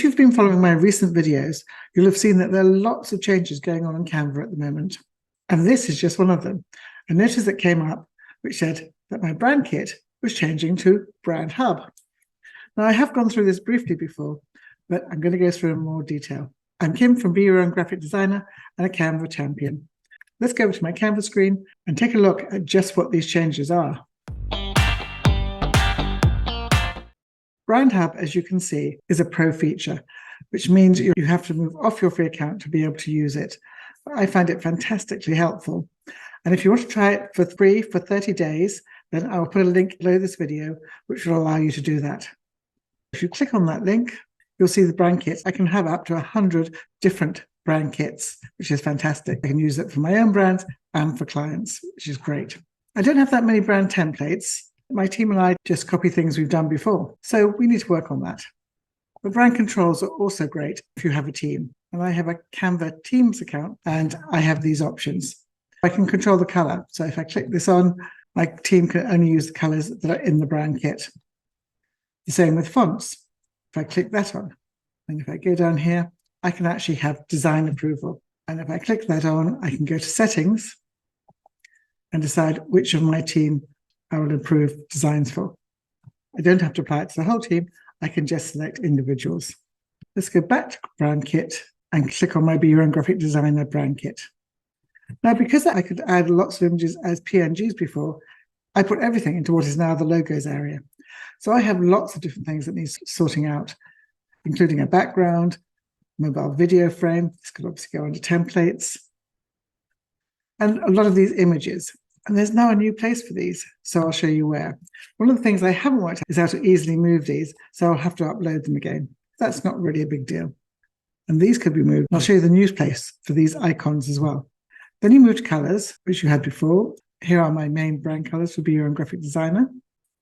If you've been following my recent videos, you'll have seen that there are lots of changes going on in Canva at the moment. And this is just one of them. A notice that came up which said that my brand kit was changing to Brand Hub. Now, I have gone through this briefly before, but I'm going to go through in more detail. I'm Kim from Be Your Own Graphic Designer and a Canva champion. Let's go over to my Canva screen and take a look at just what these changes are. Brand Hub, as you can see, is a pro feature, which means you have to move off your free account to be able to use it. I find it fantastically helpful. And if you want to try it for free for 30 days, then I'll put a link below this video, which will allow you to do that. If you click on that link, you'll see the brand kits. I can have up to 100 different brand kits, which is fantastic. I can use it for my own brands and for clients, which is great. I don't have that many brand templates. My team and I just copy things we've done before. So we need to work on that. The brand controls are also great if you have a team. And I have a Canva Teams account and I have these options. I can control the color. So if I click this on, my team can only use the colors that are in the brand kit. The same with fonts. If I click that on, and if I go down here, I can actually have design approval. And if I click that on, I can go to settings and decide which of my team I will approve designs for. I don't have to apply it to the whole team. I can just select individuals. Let's go back to brand kit and click on my Be Your Own Graphic Designer brand kit. Now, because I could add lots of images as PNGs before, I put everything into what is now the logos area. So I have lots of different things that need sorting out, including a background, mobile video frame. This could obviously go under templates, and a lot of these images. And there's now a new place for these, so I'll show you where. One of the things I haven't worked out is how to easily move these, so I'll have to upload them again. That's not really a big deal. And these could be moved. I'll show you the new place for these icons as well. Then you move to colors, which you had before. Here are my main brand colors for Be Your Own Graphic Designer.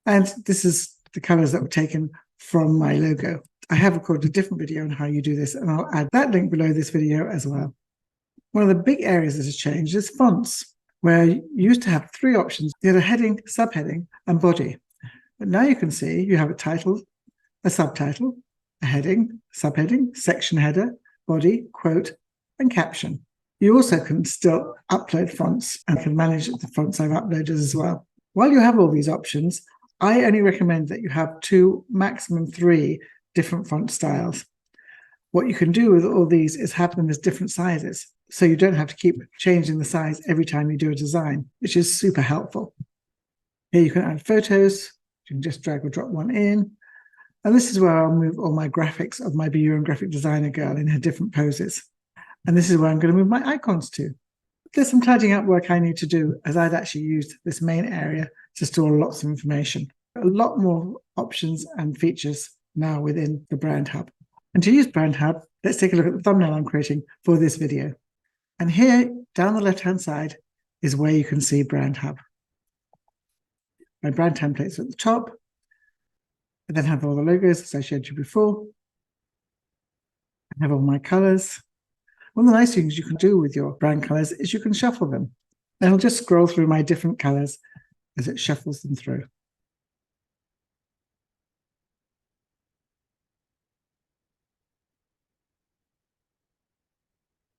And this is the colors that were taken from my logo. I have recorded a different video on how you do this, and I'll add that link below this video as well. One of the big areas that has changed is fonts, where you used to have three options. You had a heading, subheading, and body. But now you can see you have a title, a subtitle, a heading, subheading, section header, body, quote, and caption. You also can still upload fonts and can manage the fonts I've uploaded as well. While you have all these options, I only recommend that you have 2, maximum 3 different font styles. What you can do with all these is have them as different sizes, so you don't have to keep changing the size every time you do a design, which is super helpful. Here you can add photos. You can just drag or drop one in. And this is where I'll move all my graphics of my Be Your Own Graphic Designer girl in her different poses. And this is where I'm going to move my icons to. There's some tidying up work I need to do, as I'd actually used this main area to store lots of information. A lot more options and features now within the Brand Hub. And to use Brand Hub, let's take a look at the thumbnail I'm creating for this video. And here, down the left-hand side, is where you can see Brand Hub. My brand templates are at the top. I then have all the logos, as I showed you before. I have all my colors. One of the nice things you can do with your brand colors is you can shuffle them. And I'll just scroll through my different colors as it shuffles them through.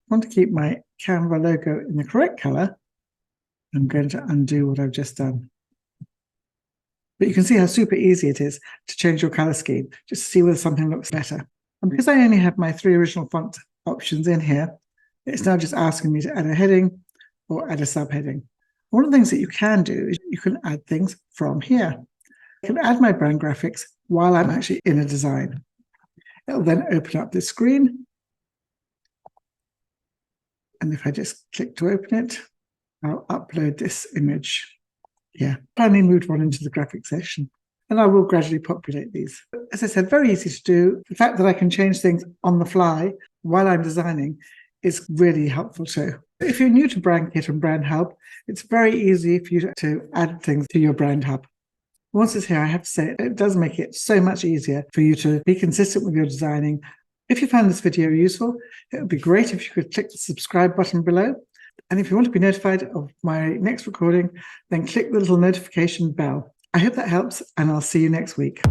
I want to keep my Canva logo in the correct color. I'm going to undo what I've just done. But you can see how super easy it is to change your color scheme, just to see whether something looks better. And because I only have my 3 original font options in here, it's now just asking me to add a heading or add a subheading. One of the things that you can do is you can add things from here. I can add my brand graphics while I'm actually in a design. It'll then open up this screen. And if I just click to open it, I'll upload this image. Yeah, finally moved one into the graphic section. And I will gradually populate these. As I said, very easy to do. The fact that I can change things on the fly while I'm designing is really helpful too. If you're new to Brand Kit and Brand Hub, it's very easy for you to add things to your Brand Hub. Once it's here, I have to say, it does make it so much easier for you to be consistent with your designing. If you found this video useful, it would be great if you could click the subscribe button below. And if you want to be notified of my next recording, then click the little notification bell. I hope that helps, and I'll see you next week.